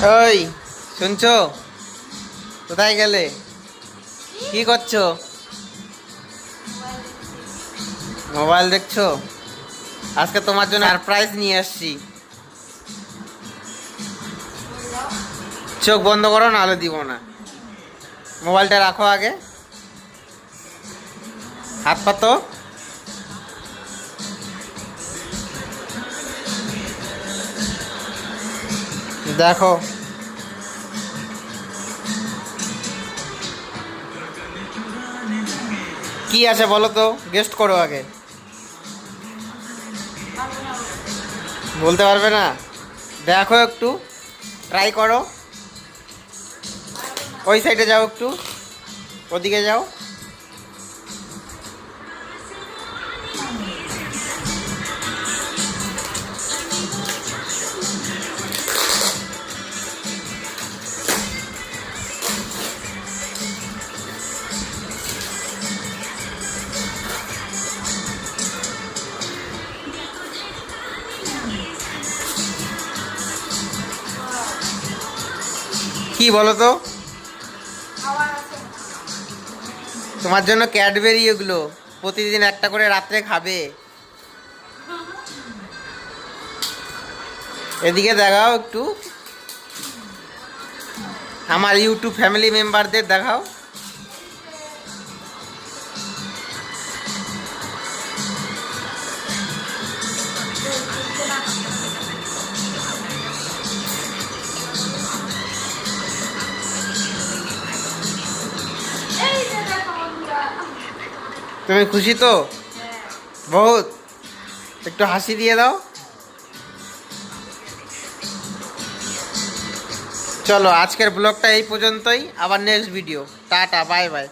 ওই শুনছো? কোথায় গেলে? কি করছো? মোবাইল দেখছো? আজকে তোমার জন্য সারপ্রাইজ নিয়ে আসছি। চোখ বন্ধ করো, না আলো দিব না। মোবাইলটা রাখো আগে, হাত পাতো। দেখো কি আছে বলো তো, গেস্ট করো আগে। বলতে পারবে না? দেখো একটু, ট্রাই করো। ওই সাইডে যাও, একটু ওদিকে যাও। কি বলো তো? তোমার জন্য ক্যাডবেরি, এগুলো প্রতিদিন একটা করে রাত্রে খাবে। এদিকে দেখাও একটু, আমার ইউটিউব ফ্যামিলি মেম্বারদের দেখাও। তুমি খুশি তো? বহুত। একটু হাসি দিয়ে দাও। চলো, আজকের ব্লগটা এই পর্যন্তই। আবার next video. Tata, bye bye.